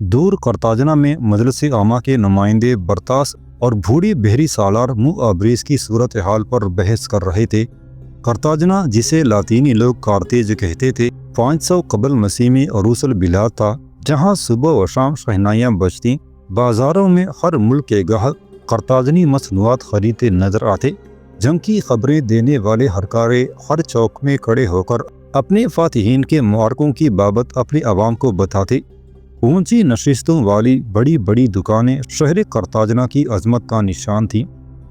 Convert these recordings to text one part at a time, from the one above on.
دور قرطاجنہ میں مجلس عامہ کے نمائندے برطاس اور بھوڑی بحری سالار موآبریس کی صورتحال پر بحث کر رہے تھے۔ قرطاجنہ، جسے لاطینی لوگ کارتیج کہتے تھے، 500 قبل مسیح میں عروس البلاد تھا، جہاں صبح و شام شہنائیاں بجتیں۔ بازاروں میں ہر ملک کے گاہک قرطاجنی مصنوعات خریدتے نظر آتے۔ جنگ کی خبریں دینے والے ہرکارے ہر چوک میں کھڑے ہو کر اپنے فاتحین کے معرکوں کی بابت اپنے عوام کو بتاتے۔ اونچی نشستوں والی بڑی بڑی دکانیں شہر قرطاجنہ کی عظمت کا نشان تھیں۔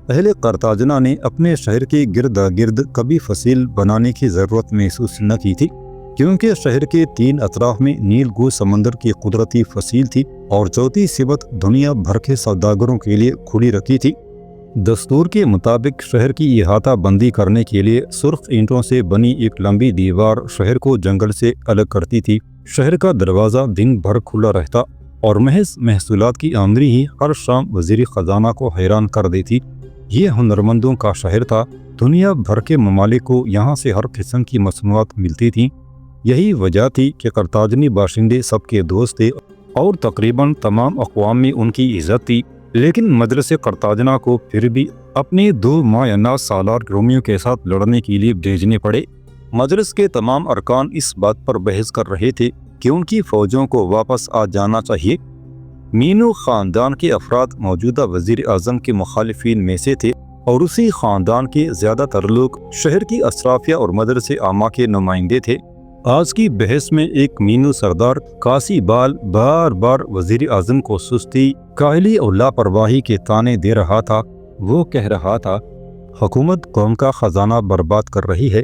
اہل قرطاجنہ نے اپنے شہر کے گردا گرد کبھی فصیل بنانے کی ضرورت محسوس نہ کی تھی، کیونکہ شہر کے 3 اطراف میں نیل گو سمندر کی قدرتی فصیل تھی اور چوتھی سبت دنیا بھر کے سوداگروں کے لیے کھلی رکھی تھی۔ دستور کے مطابق شہر کی احاطہ بندی کرنے کے لیے سرخ اینٹوں سے بنی ایک لمبی دیوار شہر کو جنگل سے الگ کرتی تھی۔ شہر کا دروازہ دن بھر کھلا رہتا اور محض محصولات کی آمدنی ہی ہر شام وزیر خزانہ کو حیران کر دیتی۔ یہ ہنرمندوں کا شہر تھا۔ دنیا بھر کے ممالک کو یہاں سے ہر قسم کی مصنوعات ملتی تھیں۔ یہی وجہ تھی کہ قرطاجنی باشندے سب کے دوست تھے اور تقریباً تمام اقوام میں ان کی عزت تھی۔ لیکن مجلس قرطاجنہ کو پھر بھی اپنے 2 مایہ سالار رومیوں کے ساتھ لڑنے کے لیے بھیجنے پڑے۔ مجلس کے تمام ارکان اس بات پر بحث کر رہے تھے کہ ان کی فوجوں کو واپس آ جانا چاہیے۔ مینو خاندان کے افراد موجودہ وزیر اعظم کے مخالفین میں سے تھے اور اسی خاندان کے زیادہ تر لوگ شہر کی اشرافیہ اور مجلس عامہ کے نمائندے تھے۔ آج کی بحث میں ایک مینو سردار کاسی بال بار بار وزیر اعظم کو سستی، کاہلی اور لاپرواہی کے طعنے دے رہا تھا۔ وہ کہہ رہا تھا، حکومت قوم کا خزانہ برباد کر رہی ہے۔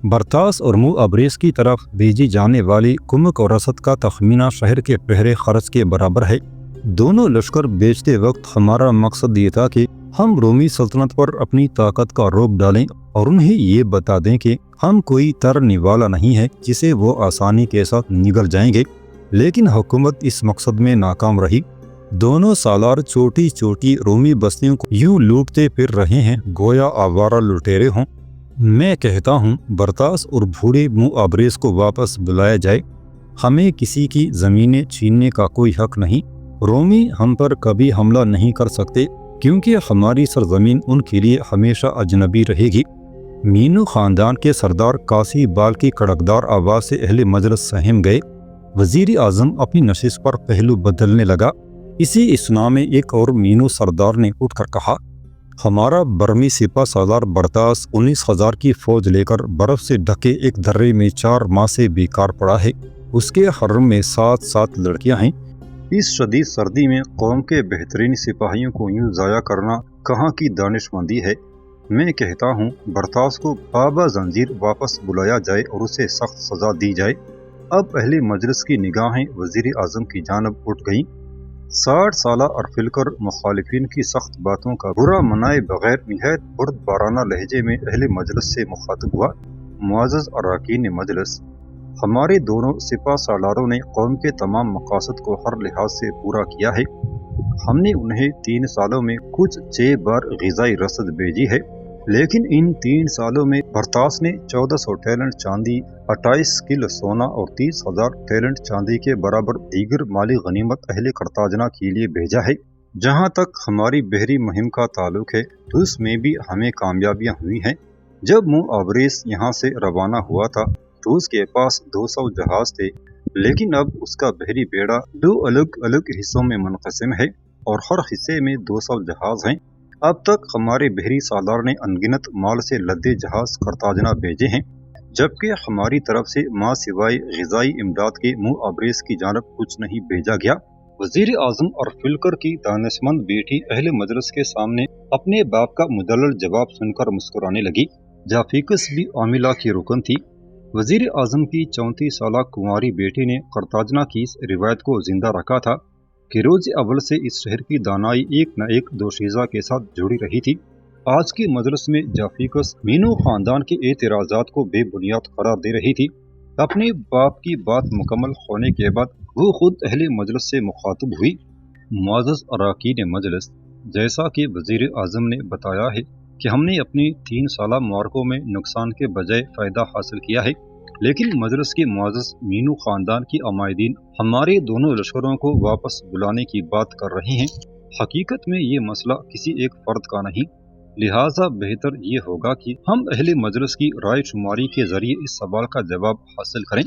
برطاس اور موآبریس کی طرف بھیجی جانے والی کمک اور رسد کا تخمینہ شہر کے پہرے خرچ کے برابر ہے۔ دونوں لشکر بیچتے وقت ہمارا مقصد یہ تھا کہ ہم رومی سلطنت پر اپنی طاقت کا رعب ڈالیں اور انہیں یہ بتا دیں کہ ہم کوئی ترنے والا نہیں ہے جسے وہ آسانی کے ساتھ نگل جائیں گے۔ لیکن حکومت اس مقصد میں ناکام رہی۔ دونوں سالار چھوٹی چھوٹی رومی بستیوں کو یوں لوٹتے پھر رہے ہیں گویا آوارہ لٹیرے ہوں۔ میں کہتا ہوں برطاس اور بھوڑے موآبریس کو واپس بلایا جائے۔ ہمیں کسی کی زمینیں چھیننے کا کوئی حق نہیں۔ رومی ہم پر کبھی حملہ نہیں کر سکتے کیونکہ ہماری سرزمین ان کے لیے ہمیشہ اجنبی رہے گی۔ مینو خاندان کے سردار کاسی بال کی کڑکدار آواز سے اہل مجلس سہم گئے۔ وزیر اعظم اپنی نشست پر پہلو بدلنے لگا۔ اسی اثنا میں ایک اور مینو سردار نے اٹھ کر کہا، ہمارا برمی سپہ سالار برطاس 19,000 کی فوج لے کر برف سے ڈھکے ایک درے میں 4 ماہ سے بیکار پڑا ہے۔ اس کے حرم میں 7 لڑکیاں ہیں۔ اس شدید سردی میں قوم کے بہترین سپاہیوں کو یوں ضائع کرنا کہاں کی دانش مندی ہے؟ میں کہتا ہوں برطاس کو بابا زنجیر واپس بلایا جائے اور اسے سخت سزا دی جائے۔ اب اہل مجلس کی نگاہیں وزیر اعظم کی جانب اٹھ گئیں۔ 60 سالہ ارفلکر مخالفین کی سخت باتوں کا برا منائے بغیر نہایت بردبارانہ لہجے میں اہل مجلس سے مخاطب ہوا، معزز اراکین مجلس، ہمارے دونوں سپہ سالاروں نے قوم کے تمام مقاصد کو ہر لحاظ سے پورا کیا ہے۔ ہم نے انہیں 3 سالوں میں کچھ 6 بار غذائی رسد بھیجی ہے، لیکن ان 3 سالوں میں برطاس نے 1400 ٹیلنٹ چاندی، 28 کل سونا اور 30,000 ٹیلنٹ چاندی کے برابر دیگر مالی غنیمت اہل قرطاجنہ کے لیے بھیجا ہے۔ جہاں تک ہماری بحری مہم کا تعلق ہے تو اس میں بھی ہمیں کامیابیاں ہوئی ہیں۔ جب موآبریس یہاں سے روانہ ہوا تھا تو اس کے پاس 200 جہاز تھے، لیکن اب اس کا بحری بیڑا 2 الگ الگ حصوں میں منقسم ہے اور ہر حصے میں 200 جہاز ہیں۔ اب تک ہمارے بحری سالار نے انگنت مال سے لدے جہاز قرطاجنہ بھیجے ہیں، جبکہ ہماری طرف سے ماں سوائے غذائی امداد کے موآبریس کی جانب کچھ نہیں بھیجا گیا۔ وزیر اعظم ارفلکر کی دانشمند بیٹی اہل مجلس کے سامنے اپنے باپ کا مدلل جواب سن کر مسکرانے لگی۔ جافیکس بھی عاملہ کی رکن تھی۔ وزیر اعظم کی 34 سالہ کنواری بیٹی نے قرطاجنہ کی اس روایت کو زندہ رکھا تھا کہ روز اول سے اس شہر کی دانائی ایک نہ ایک دوشیزہ کے ساتھ جڑی رہی تھی۔ آج کی مجلس میں جافیکس مینو خاندان کے اعتراضات کو بے بنیاد قرار دے رہی تھی۔ اپنے باپ کی بات مکمل ہونے کے بعد وہ خود اہل مجلس سے مخاطب ہوئی، معزز اراکین مجلس، جیسا کہ وزیر اعظم نے بتایا ہے کہ ہم نے اپنی 3 سالہ معرکوں میں نقصان کے بجائے فائدہ حاصل کیا ہے لیکن مجلس کے معزز مینو خاندان کی عمائدین ہمارے دونوں لشکروں کو واپس بلانے کی بات کر رہے ہیں۔ حقیقت میں یہ مسئلہ کسی ایک فرد کا نہیں، لہٰذا بہتر یہ ہوگا کہ ہم اہل مجلس کی رائے شماری کے ذریعے اس سوال کا جواب حاصل کریں۔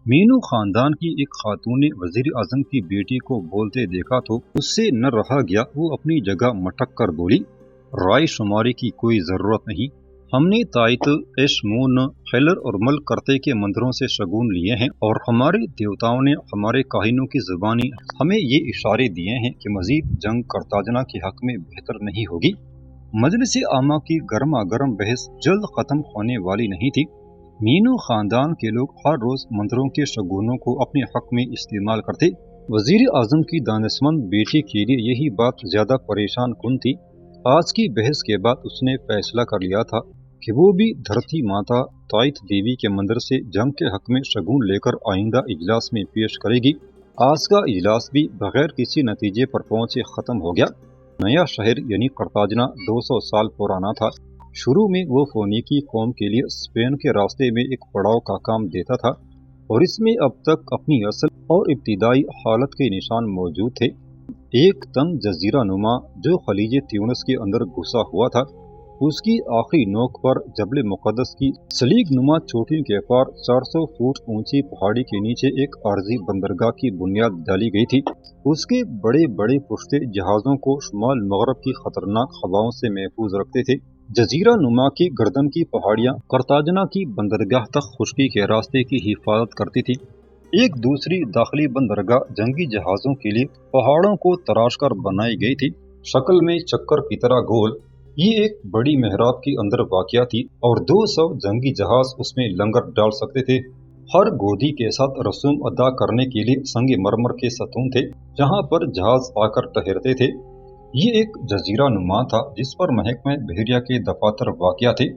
مینو خاندان کی ایک خاتون نے وزیر اعظم کی بیٹی کو بولتے دیکھا تو اس سے نہ رہا گیا، وہ اپنی جگہ مٹک کر بولی، رائے شماری کی کوئی ضرورت نہیں، ہم نے تائت، ایشمون، خیلر اور مل کرتے کے مندروں سے شگون لیے ہیں اور ہمارے دیوتاؤں نے ہمارے کاہنوں کی زبانی ہمیں یہ اشارے دیے ہیں کہ مزید جنگ کرتاجنا کے حق میں بہتر نہیں ہوگی۔ مجلس عامہ کی گرما گرم بحث جلد ختم ہونے والی نہیں تھی۔ مینو خاندان کے لوگ ہر روز مندروں کے شگونوں کو اپنے حق میں استعمال کرتے۔ وزیر اعظم کی دانشمند بیٹی کے لیے یہی بات زیادہ پریشان کن تھی۔ آج کی بحث کے بعد اس نے فیصلہ کر لیا تھا کہ وہ بھی دھرتی ماتا تائت دیوی کے مندر سے جنگ کے حق میں شگون لے کر آئندہ اجلاس میں پیش کرے گی۔ آج کا اجلاس بھی بغیر کسی نتیجے پر پہنچے ختم ہو گیا۔ نیا شہر یعنی قرطاجنہ 200 سال پرانا تھا۔ شروع میں وہ فونیکی قوم کے لیے اسپین کے راستے میں ایک پڑاؤ کا کام دیتا تھا اور اس میں اب تک اپنی اصل اور ابتدائی حالت کے نشان موجود تھے۔ ایک تنگ جزیرہ نما جو خلیج تیونس کے اندر گھسا ہوا تھا، اس کی آخری نوک پر جبل مقدس کی سلیگ نما چوٹیوں کے پار 400 فٹ اونچی پہاڑی کے نیچے ایک عارضی بندرگاہ کی بنیاد ڈالی گئی تھی۔ اس کے بڑے بڑے پشتے جہازوں کو شمال مغرب کی خطرناک ہواؤں سے محفوظ رکھتے تھے۔ جزیرہ نما کی گردن کی پہاڑیاں قرطاجنہ کی بندرگاہ تک خشکی کے راستے کی حفاظت کرتی تھی۔ ایک دوسری داخلی بندرگاہ جنگی جہازوں کے لیے پہاڑوں کو تراش کر بنائی گئی تھی، شکل میں چکر کی طرح گول۔ یہ ایک بڑی محراب کے اندر واقع تھی اور 200 جنگی جہاز اس میں لنگر ڈال سکتے تھے۔ ہر گودی کے ساتھ رسوم ادا کرنے کے لیے سنگ مرمر کے ستون تھے جہاں پر جہاز آ کر ٹھہرتے تھے۔ یہ ایک جزیرہ نما تھا جس پر محکمہ بحریہ کے دفاتر واقع تھے۔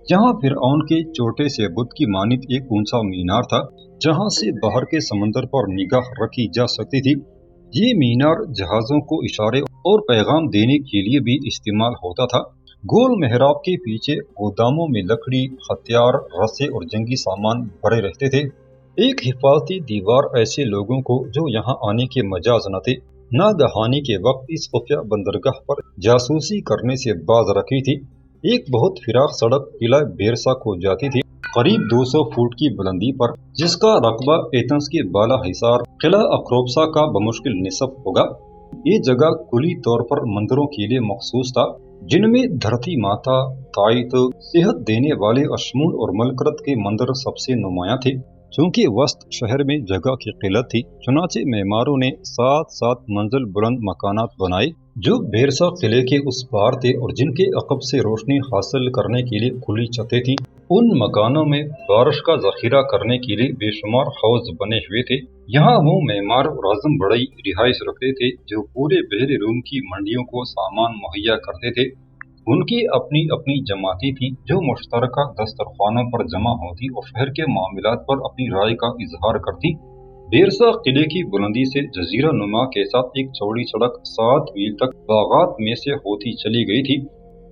جہاں فرعون کے چھوٹے سے بت کی مانند ایک اونچا مینار تھا جہاں سے باہر کے سمندر پر نگاہ رکھی جا سکتی تھی۔ یہ مینار جہازوں کو اشارے اور پیغام دینے کے لیے بھی استعمال ہوتا تھا۔ گول محراب کے پیچھے گوداموں میں لکڑی، ہتھیار، رسے اور جنگی سامان بھرے رہتے تھے۔ ایک حفاظتی دیوار ایسے لوگوں کو جو یہاں آنے کے مجاز نہ تھے، ناگہانی کے وقت اس خفیہ بندرگاہ پر جاسوسی کرنے سے باز رکھی تھی۔ ایک بہت فراخ سڑک قلعہ بیرسا کو جاتی تھی، قریب 200 فٹ کی بلندی پر، جس کا رقبہ ایتھنز کے بالا حصار قلعہ اکروپسا کا بمشکل نصف ہوگا۔ یہ جگہ کلی طور پر مندروں کے لیے مخصوص تھا، جن میں دھرتی ماتا، تائت، صحت دینے والے اشمون اور ملکرت کے مندر سب سے نمایاں تھے۔ چونکہ وسط شہر میں جگہ کی قلت تھی، چنانچہ معماروں نے 7 منزل بلند مکانات بنائے جو بیرسا قلعے کے اس پار تھے اور جن کے عقب سے روشنی حاصل کرنے کے لیے کھلی چھتیں تھیں۔ ان مکانوں میں بارش کا ذخیرہ کرنے کے لیے بے شمار حوض بنے ہوئے تھے۔ یہاں وہ معمار اور اعظم بڑئی رہائش رکھتے تھے جو پورے بحر روم کی منڈیوں کو سامان مہیا کرتے تھے۔ ان کی اپنی اپنی جماعتیں تھیں جو مشترکہ دسترخوانوں پر جمع ہوتی اور شہر کے معاملات پر اپنی رائے کا اظہار کرتی۔ بیرسا قلعے کی بلندی سے جزیرہ نما کے ساتھ ایک چوڑی سڑک 7 میل تک باغات میں سے ہوتی چلی گئی تھی۔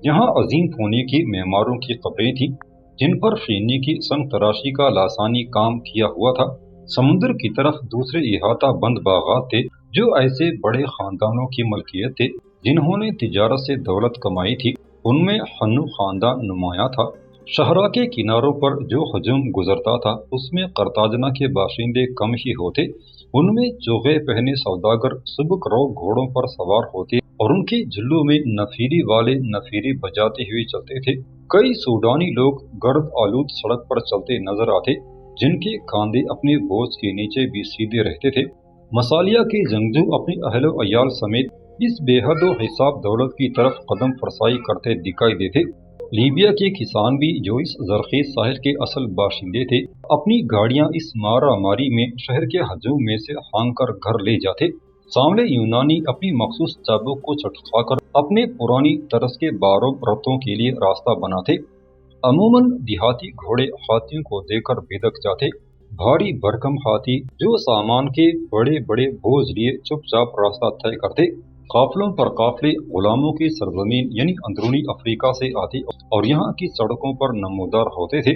یہاں عظیم فونیکی معماروں کی قبریں تھیں جن پر فینیکی سنگ تراشی کا لاسانی کام کیا ہوا تھا۔ سمندر کی طرف دوسرے احاطہ بند باغات تھے جو ایسے بڑے خاندانوں کی ملکیت تھے جنہوں نے تجارت سے دولت کمائی تھی۔ ان میں ہنو خاندان نمایاں تھا۔ شہرا کے کناروں پر جو ہجوم گزرتا تھا اس میں قرطاجنہ کے باشندے کم ہی ہوتے۔ ان میں چوغے پہنے سوداگر سبک رو گھوڑوں پر سوار ہوتے اور ان کے جھلوں میں نفیری والے نفیری بجاتے ہوئے چلتے تھے۔ کئی سوڈانی لوگ گرد آلود سڑک پر چلتے نظر آتے جن کے کاندھے اپنے بوجھ کے نیچے بھی سیدھے رہتے تھے۔ مسالیہ کے جنگجو اپنے اہل و عیال سمیت اس بے حد و حساب دولت کی طرف قدم فرسائی کرتے دکھائی دیتے۔ لیبیا کے کسان بھی جو اس زرخیز ساحل کے اصل باشندے تھے اپنی گاڑیاں اس مارا ماری میں شہر کے ہجوم میں سے ہانک کر گھر لے جاتے۔ سانولے یونانی اپنی مخصوص چابک کو چٹکا کر اپنے پرانی طرز کے باروں رتوں کے لیے راستہ بناتے۔ عموماً دیہاتی گھوڑے ہاتھیوں کو دیکھ کر بھدک جاتے۔ بھاری بھرکم ہاتھی جو سامان کے بڑے بڑے بوجھ لیے چپ چاپ راستہ طے کرتے۔ قافلوں پر قافلے غلاموں کی سرزمین یعنی اندرونی افریقہ سے آتے اور یہاں کی سڑکوں پر نمودار ہوتے تھے۔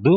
2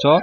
4